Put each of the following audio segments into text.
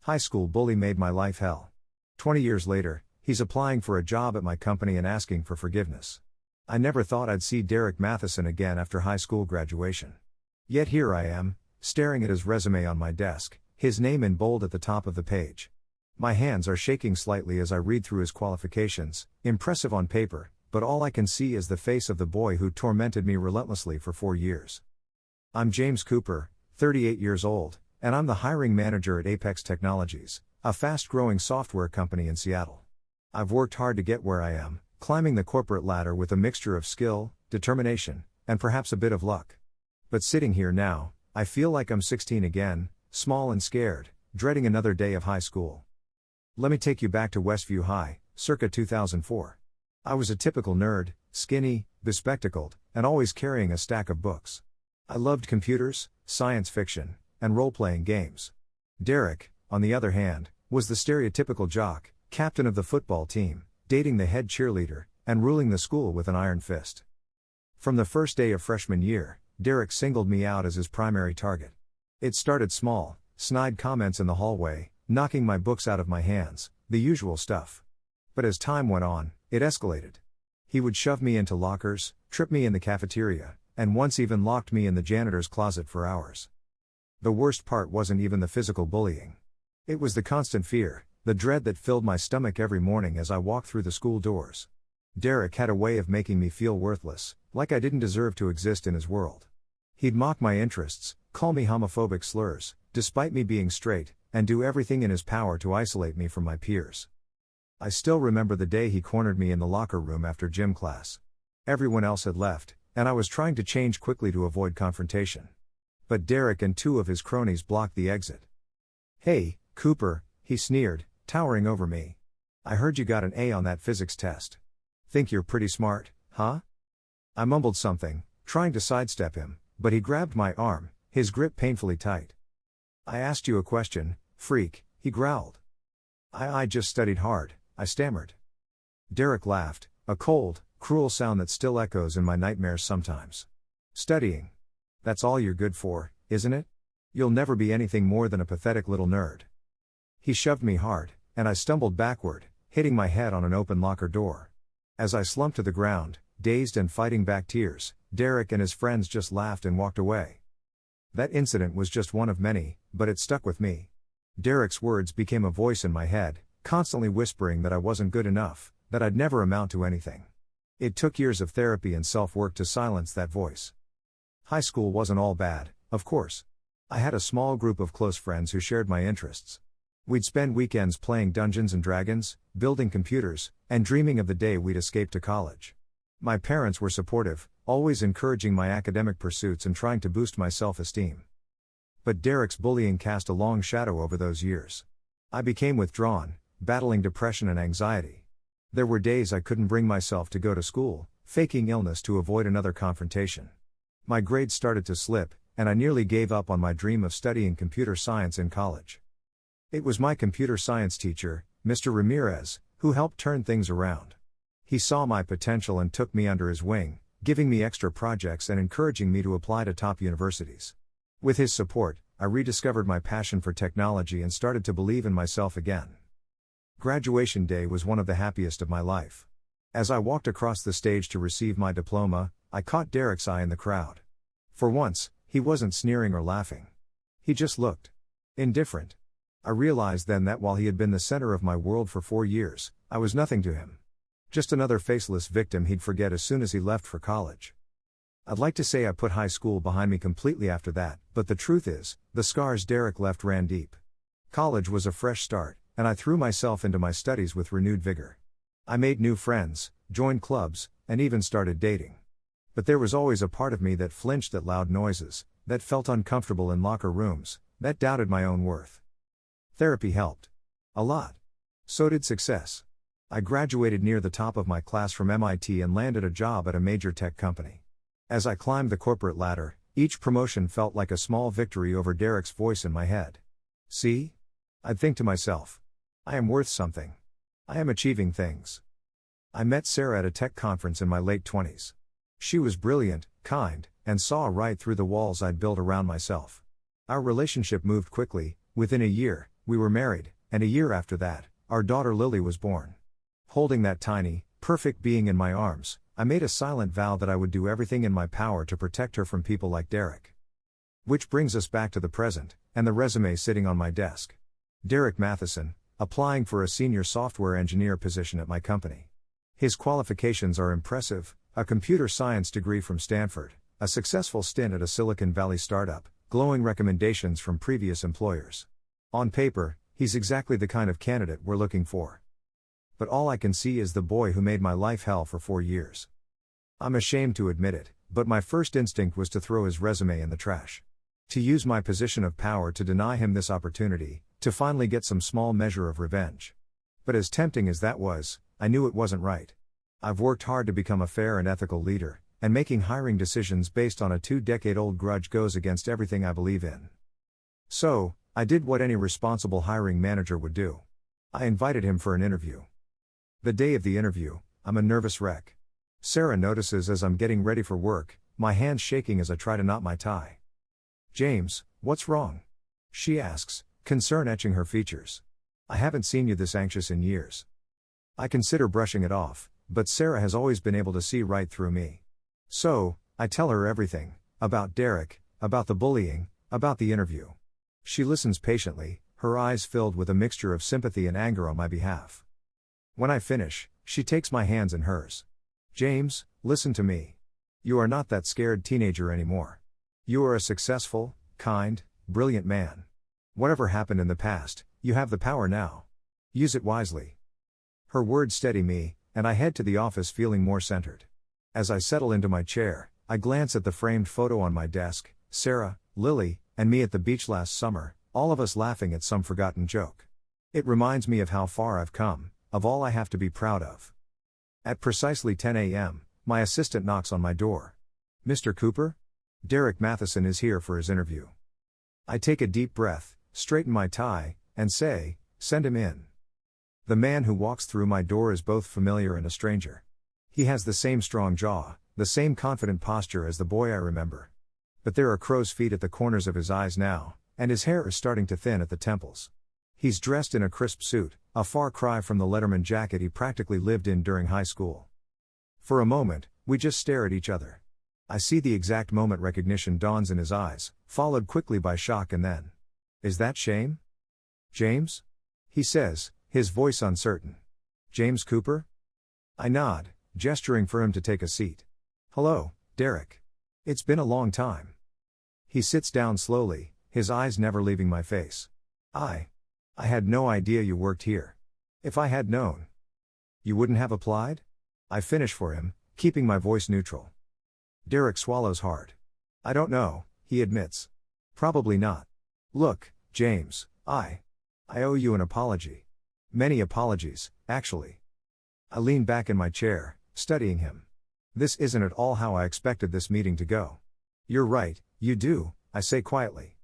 High school bully made my life hell. 20 years later, he's applying for a job at my company and asking for forgiveness. I never thought I'd see Derek Matheson again after high school graduation. Yet here I am, staring at his resume on my desk, his name in bold at the top of the page. My hands are shaking slightly as I read through his qualifications, impressive on paper, but all I can see is the face of the boy who tormented me relentlessly for 4 years. I'm James Cooper, 38 years old, and I'm the hiring manager at Apex Technologies, a fast-growing software company in Seattle. I've worked hard to get where I am, climbing the corporate ladder with a mixture of skill, determination, and perhaps a bit of luck. But sitting here now, I feel like I'm 16 again, small and scared, dreading another day of high school. Let me take you back to Westview High, circa 2004. I was a typical nerd, skinny, bespectacled, and always carrying a stack of books. I loved computers, science fiction, and role-playing games. Derek, on the other hand, was the stereotypical jock, captain of the football team, dating the head cheerleader, and ruling the school with an iron fist. From the first day of freshman year, Derek singled me out as his primary target. It started small, snide comments in the hallway, knocking my books out of my hands, the usual stuff. But as time went on, it escalated. He would shove me into lockers, trip me in the cafeteria, and once even locked me in the janitor's closet for hours. The worst part wasn't even the physical bullying. It was the constant fear, the dread that filled my stomach every morning as I walked through the school doors. Derek had a way of making me feel worthless, like I didn't deserve to exist in his world. He'd mock my interests, call me homophobic slurs, despite me being straight, and do everything in his power to isolate me from my peers. I still remember the day he cornered me in the locker room after gym class. Everyone else had left, and I was trying to change quickly to avoid confrontation. But Derek and 2 of his cronies blocked the exit. "Hey, Cooper," he sneered, towering over me. "I heard you got an A on that physics test. Think you're pretty smart, huh?" I mumbled something, trying to sidestep him, but he grabbed my arm, his grip painfully tight. "I asked you a question, freak," he growled. I just studied hard," I stammered. Derek laughed, a cold, cruel sound that still echoes in my nightmares sometimes. "Studying? That's all you're good for, isn't it? You'll never be anything more than a pathetic little nerd." He shoved me hard, and I stumbled backward, hitting my head on an open locker door. As I slumped to the ground, dazed and fighting back tears, Derek and his friends just laughed and walked away. That incident was just one of many, but it stuck with me. Derek's words became a voice in my head, constantly whispering that I wasn't good enough, that I'd never amount to anything. It took years of therapy and self-work to silence that voice. High school wasn't all bad, of course. I had a small group of close friends who shared my interests. We'd spend weekends playing Dungeons and Dragons, building computers, and dreaming of the day we'd escape to college. My parents were supportive, always encouraging my academic pursuits and trying to boost my self-esteem. But Derek's bullying cast a long shadow over those years. I became withdrawn, battling depression and anxiety. There were days I couldn't bring myself to go to school, faking illness to avoid another confrontation. My grades started to slip, and I nearly gave up on my dream of studying computer science in college. It was my computer science teacher, Mr. Ramirez, who helped turn things around. He saw my potential and took me under his wing, giving me extra projects and encouraging me to apply to top universities. With his support, I rediscovered my passion for technology and started to believe in myself again. Graduation day was one of the happiest of my life. As I walked across the stage to receive my diploma, I caught Derek's eye in the crowd. For once, he wasn't sneering or laughing. He just looked indifferent. I realized then that while he had been the center of my world for 4 years, I was nothing to him. Just another faceless victim he'd forget as soon as he left for college. I'd like to say I put high school behind me completely after that, but the truth is, the scars Derek left ran deep. College was a fresh start, and I threw myself into my studies with renewed vigor. I made new friends, joined clubs, and even started dating. But there was always a part of me that flinched at loud noises, that felt uncomfortable in locker rooms, that doubted my own worth. Therapy helped. A lot. So did success. I graduated near the top of my class from MIT and landed a job at a major tech company. As I climbed the corporate ladder, each promotion felt like a small victory over Derek's voice in my head. "See?" I'd think to myself. "I am worth something. I am achieving things." I met Sarah at a tech conference in my late 20s. She was brilliant, kind, and saw right through the walls I'd built around myself. Our relationship moved quickly. Within a year, we were married, and a year after that, our daughter Lily was born. Holding that tiny, perfect being in my arms, I made a silent vow that I would do everything in my power to protect her from people like Derek. Which brings us back to the present, and the resume sitting on my desk. Derek Matheson, applying for a senior software engineer position at my company. His qualifications are impressive: a computer science degree from Stanford, a successful stint at a Silicon Valley startup, glowing recommendations from previous employers. On paper, he's exactly the kind of candidate we're looking for. But all I can see is the boy who made my life hell for 4 years. I'm ashamed to admit it, but my first instinct was to throw his resume in the trash. To use my position of power to deny him this opportunity, to finally get some small measure of revenge. But as tempting as that was, I knew it wasn't right. I've worked hard to become a fair and ethical leader, and making hiring decisions based on a 2-decade-old grudge goes against everything I believe in. So, I did what any responsible hiring manager would do. I invited him for an interview. The day of the interview, I'm a nervous wreck. Sarah notices as I'm getting ready for work, my hands shaking as I try to knot my tie. "James, what's wrong?" she asks, concern etching her features. "I haven't seen you this anxious in years." I consider brushing it off, but Sarah has always been able to see right through me. So, I tell her everything, about Derek, about the bullying, about the interview. She listens patiently, her eyes filled with a mixture of sympathy and anger on my behalf. When I finish, she takes my hands in hers. "James, listen to me. You are not that scared teenager anymore. You are a successful, kind, brilliant man. Whatever happened in the past, you have the power now. Use it wisely." Her words steady me, and I head to the office feeling more centered. As I settle into my chair, I glance at the framed photo on my desk: Sarah, Lily, and me at the beach last summer, all of us laughing at some forgotten joke. It reminds me of how far I've come, of all I have to be proud of. At precisely 10 a.m., my assistant knocks on my door. "Mr. Cooper? Derek Matheson is here for his interview." I take a deep breath, straighten my tie, and say, "Send him in." The man who walks through my door is both familiar and a stranger. He has the same strong jaw, the same confident posture as the boy I remember. But there are crow's feet at the corners of his eyes now, and his hair is starting to thin at the temples. He's dressed in a crisp suit, a far cry from the Letterman jacket he practically lived in during high school. For a moment, we just stare at each other. I see the exact moment recognition dawns in his eyes, followed quickly by shock and then, "Is that shame?" "James?" he says, his voice uncertain. "James Cooper?" I nod, gesturing for him to take a seat. "Hello, Derek. It's been a long time." He sits down slowly, his eyes never leaving my face. I had no idea you worked here. If I had known, you wouldn't have applied?" I finish for him, keeping my voice neutral. Derek swallows hard. "I don't know," he admits. "Probably not. Look, James, I owe you an apology. Many apologies, actually." I lean back in my chair, studying him. This isn't at all how I expected this meeting to go. "You're right, you do," I say quietly.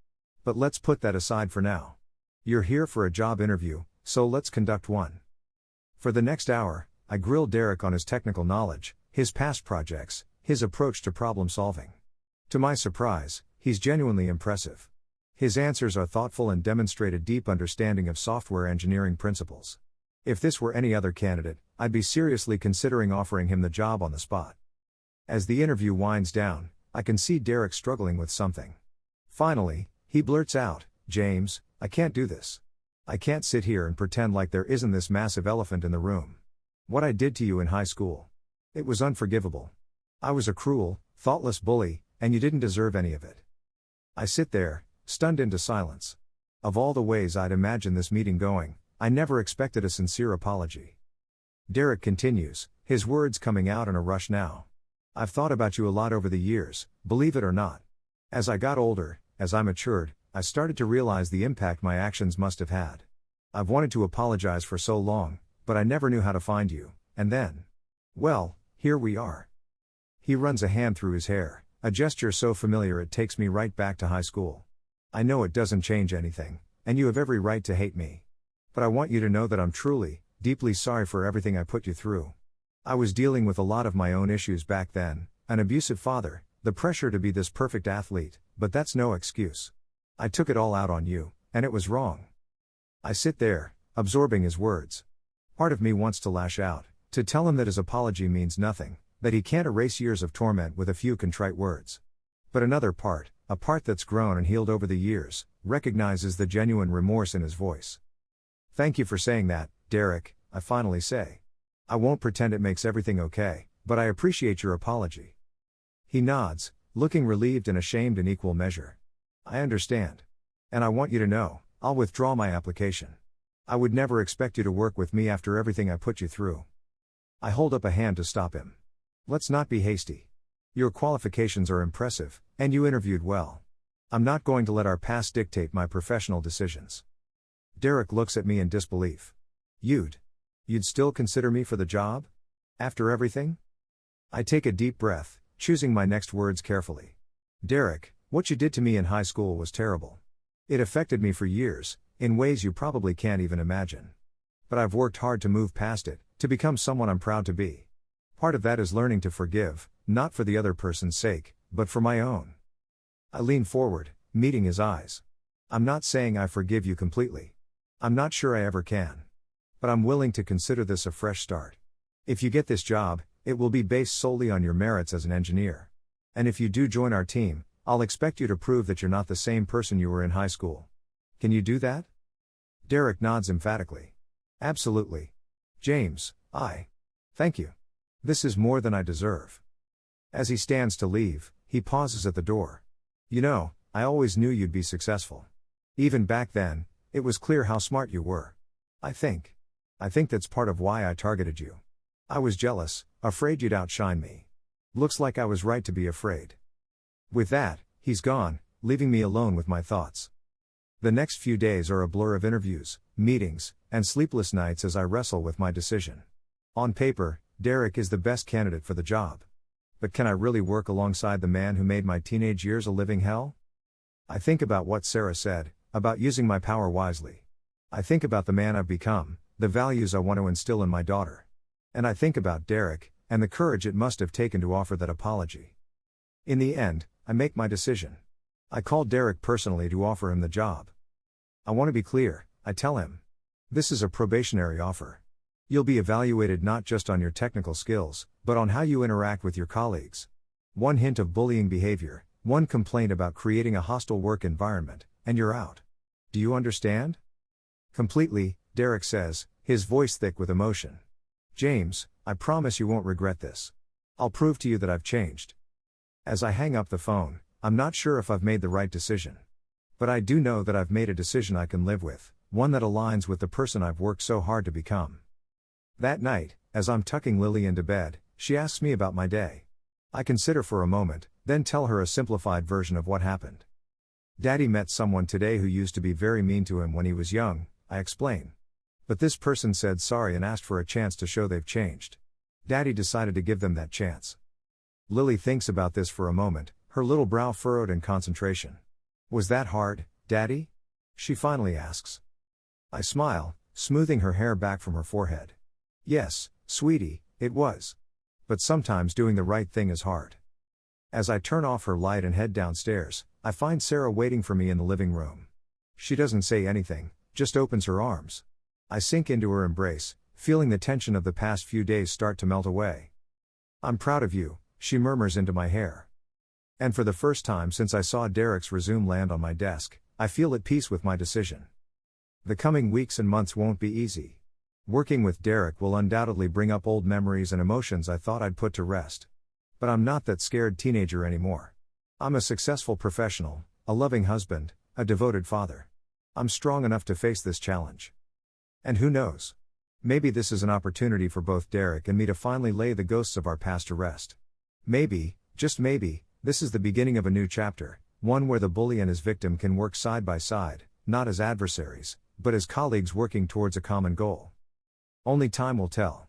"But let's put that aside for now. You're here for a job interview, so let's conduct one." For the next hour, I grill Derek on his technical knowledge, his past projects, his approach to problem solving. To my surprise, he's genuinely impressive. His answers are thoughtful and demonstrate a deep understanding of software engineering principles. If this were any other candidate, I'd be seriously considering offering him the job on the spot. As the interview winds down, I can see Derek struggling with something. Finally, he blurts out, "James, I can't do this. I can't sit here and pretend like there isn't this massive elephant in the room. What I did to you in high school. It was unforgivable. I was a cruel, thoughtless bully, and you didn't deserve any of it." I sit there, stunned into silence. Of all the ways I'd imagined this meeting going, I never expected a sincere apology. Derek continues, his words coming out in a rush now. "I've thought about you a lot over the years, believe it or not. As I got older, as I matured, I started to realize the impact my actions must have had. I've wanted to apologize for so long, but I never knew how to find you, and then, well, here we are." He runs a hand through his hair, a gesture so familiar it takes me right back to high school. "I know it doesn't change anything, and you have every right to hate me. But I want you to know that I'm truly, deeply sorry for everything I put you through. I was dealing with a lot of my own issues back then, an abusive father, the pressure to be this perfect athlete, but that's no excuse. I took it all out on you, and it was wrong. I sit there, absorbing his words. Part of me wants to lash out, to tell him that his apology means nothing, that he can't erase years of torment with a few contrite words. But another part, a part that's grown and healed over the years, recognizes the genuine remorse in his voice. "Thank you for saying that, Derek," I finally say. "I won't pretend it makes everything okay, but I appreciate your apology." He nods, looking relieved and ashamed in equal measure. "I understand. And I want you to know, I'll withdraw my application. I would never expect you to work with me after everything I put you through." I hold up a hand to stop him. "Let's not be hasty. Your qualifications are impressive, and you interviewed well. I'm not going to let our past dictate my professional decisions." Derek looks at me in disbelief. You'd still consider me for the job? After everything?" I take a deep breath, choosing my next words carefully. "Derek, what you did to me in high school was terrible. It affected me for years, in ways you probably can't even imagine. But I've worked hard to move past it, to become someone I'm proud to be. Part of that is learning to forgive, not for the other person's sake, but for my own." I lean forward, meeting his eyes. "I'm not saying I forgive you completely. I'm not sure I ever can. But I'm willing to consider this a fresh start. If you get this job, it will be based solely on your merits as an engineer. And if you do join our team, I'll expect you to prove that you're not the same person you were in high school. Can you do that?" Derek nods emphatically. "Absolutely. James, thank you. This is more than I deserve." As he stands to leave, he pauses at the door. "You know, I always knew you'd be successful. Even back then, it was clear how smart you were. I think that's part of why I targeted you. I was jealous, afraid you'd outshine me. Looks like I was right to be afraid." With that, he's gone, leaving me alone with my thoughts. The next few days are a blur of interviews, meetings, and sleepless nights as I wrestle with my decision. On paper, Derek is the best candidate for the job. But can I really work alongside the man who made my teenage years a living hell? I think about what Sarah said, about using my power wisely. I think about the man I've become, the values I want to instill in my daughter. And I think about Derek, and the courage it must have taken to offer that apology. In the end, I make my decision. I call Derek personally to offer him the job. "I want to be clear," I tell him. "This is a probationary offer. You'll be evaluated not just on your technical skills, but on how you interact with your colleagues. One hint of bullying behavior, one complaint about creating a hostile work environment, and you're out. Do you understand?" "Completely," Derek says, his voice thick with emotion. "James, I promise you won't regret this. I'll prove to you that I've changed." As I hang up the phone, I'm not sure if I've made the right decision. But I do know that I've made a decision I can live with, one that aligns with the person I've worked so hard to become. That night, as I'm tucking Lily into bed, she asks me about my day. I consider for a moment, then tell her a simplified version of what happened. "Daddy met someone today who used to be very mean to him when he was young," I explain. "But this person said sorry and asked for a chance to show they've changed. Daddy decided to give them that chance." Lily thinks about this for a moment, her little brow furrowed in concentration. "Was that hard, Daddy?" she finally asks. I smile, smoothing her hair back from her forehead. "Yes, sweetie, it was. But sometimes doing the right thing is hard." As I turn off her light and head downstairs, I find Sarah waiting for me in the living room. She doesn't say anything, just opens her arms. I sink into her embrace, feeling the tension of the past few days start to melt away. "I'm proud of you," she murmurs into my hair. And for the first time since I saw Derek's resume land on my desk, I feel at peace with my decision. The coming weeks and months won't be easy. Working with Derek will undoubtedly bring up old memories and emotions I thought I'd put to rest. But I'm not that scared teenager anymore. I'm a successful professional, a loving husband, a devoted father. I'm strong enough to face this challenge. And who knows? Maybe this is an opportunity for both Derek and me to finally lay the ghosts of our past to rest. Maybe, just maybe, this is the beginning of a new chapter, one where the bully and his victim can work side by side, not as adversaries, but as colleagues working towards a common goal. Only time will tell.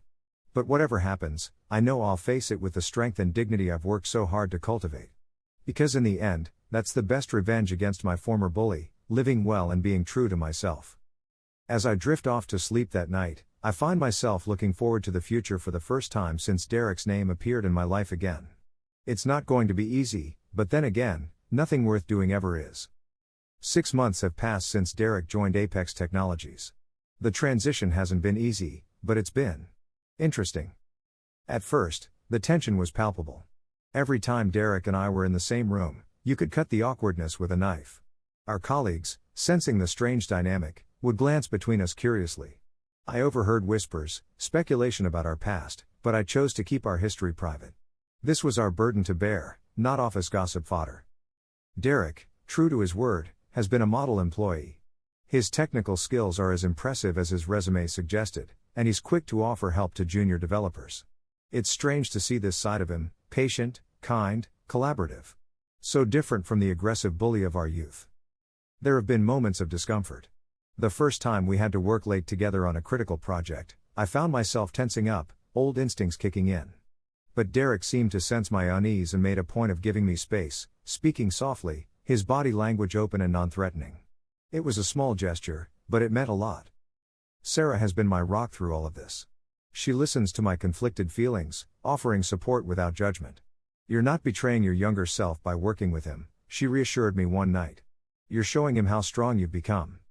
But whatever happens, I know I'll face it with the strength and dignity I've worked so hard to cultivate. Because in the end, that's the best revenge against my former bully, living well and being true to myself. As I drift off to sleep that night, I find myself looking forward to the future for the first time since Derek's name appeared in my life again. It's not going to be easy, but then again, nothing worth doing ever is. 6 months have passed since Derek joined Apex Technologies. The transition hasn't been easy, but it's been interesting. At first, the tension was palpable. Every time Derek and I were in the same room, you could cut the awkwardness with a knife. Our colleagues, sensing the strange dynamic, would glance between us curiously. I overheard whispers, speculation about our past, but I chose to keep our history private. This was our burden to bear, not office gossip fodder. Derek, true to his word, has been a model employee. His technical skills are as impressive as his resume suggested, and he's quick to offer help to junior developers. It's strange to see this side of him, patient, kind, collaborative. So different from the aggressive bully of our youth. There have been moments of discomfort. The first time we had to work late together on a critical project, I found myself tensing up, old instincts kicking in. But Derek seemed to sense my unease and made a point of giving me space, speaking softly, his body language open and non-threatening. It was a small gesture, but it meant a lot. Sarah has been my rock through all of this. She listens to my conflicted feelings, offering support without judgment. "You're not betraying your younger self by working with him," she reassured me one night. "You're showing him how strong you've become."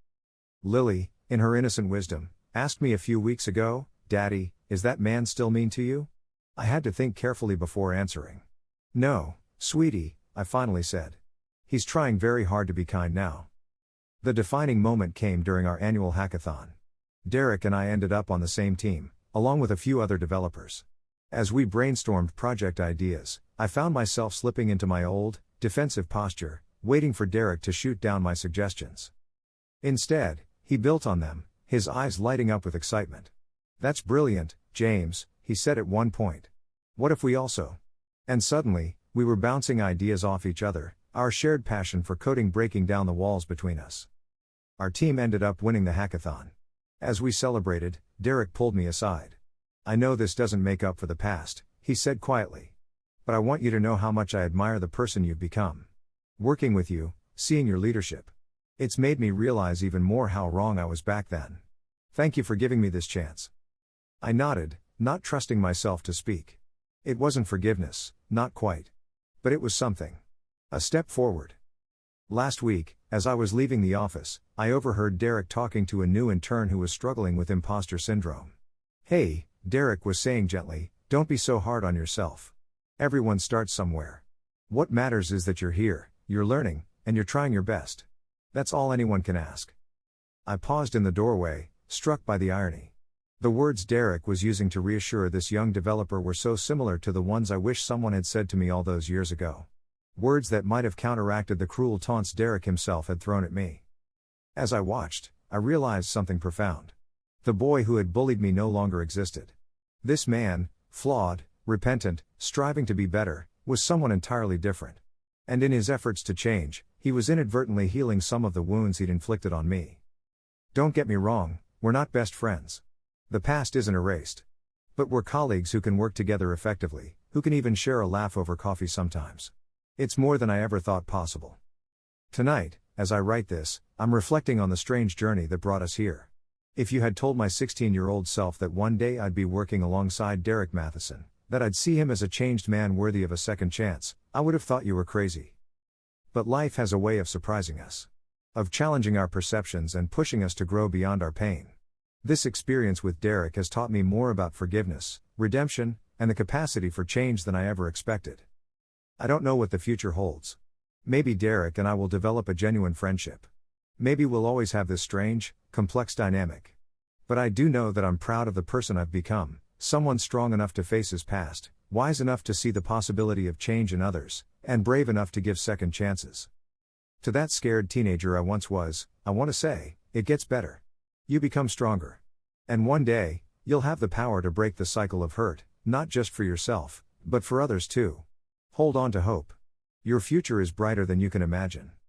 Lily, in her innocent wisdom, asked me a few weeks ago, "Daddy, is that man still mean to you?" I had to think carefully before answering. "No, sweetie," I finally said. "He's trying very hard to be kind now." The defining moment came during our annual hackathon. Derek and I ended up on the same team, along with a few other developers. As we brainstormed project ideas, I found myself slipping into my old, defensive posture, waiting for Derek to shoot down my suggestions. Instead, he built on them, his eyes lighting up with excitement. "That's brilliant, James," he said at one point. "What if we also?" And suddenly, we were bouncing ideas off each other, our shared passion for coding breaking down the walls between us. Our team ended up winning the hackathon. As we celebrated, Derek pulled me aside. "I know this doesn't make up for the past," he said quietly. "But I want you to know how much I admire the person you've become. Working with you, seeing your leadership. It's made me realize even more how wrong I was back then. Thank you for giving me this chance." I nodded, not trusting myself to speak. It wasn't forgiveness, not quite. But it was something. A step forward. Last week, as I was leaving the office, I overheard Derek talking to a new intern who was struggling with imposter syndrome. "Hey," Derek was saying gently, "don't be so hard on yourself. Everyone starts somewhere. What matters is that you're here, you're learning, and you're trying your best. That's all anyone can ask." I paused in the doorway, struck by the irony. The words Derek was using to reassure this young developer were so similar to the ones I wish someone had said to me all those years ago. Words that might have counteracted the cruel taunts Derek himself had thrown at me. As I watched, I realized something profound. The boy who had bullied me no longer existed. This man, flawed, repentant, striving to be better, was someone entirely different. And in his efforts to change, he was inadvertently healing some of the wounds he'd inflicted on me. Don't get me wrong, we're not best friends. The past isn't erased. But we're colleagues who can work together effectively, who can even share a laugh over coffee sometimes. It's more than I ever thought possible. Tonight, as I write this, I'm reflecting on the strange journey that brought us here. If you had told my 16-year-old self that one day I'd be working alongside Derek Matheson, that I'd see him as a changed man worthy of a second chance, I would have thought you were crazy. But life has a way of surprising us. Of challenging our perceptions and pushing us to grow beyond our pain. This experience with Derek has taught me more about forgiveness, redemption, and the capacity for change than I ever expected. I don't know what the future holds. Maybe Derek and I will develop a genuine friendship. Maybe we'll always have this strange, complex dynamic. But I do know that I'm proud of the person I've become, someone strong enough to face his past, wise enough to see the possibility of change in others, and brave enough to give second chances. To that scared teenager I once was, I want to say, it gets better. You become stronger. And one day, you'll have the power to break the cycle of hurt, not just for yourself, but for others too. Hold on to hope. Your future is brighter than you can imagine.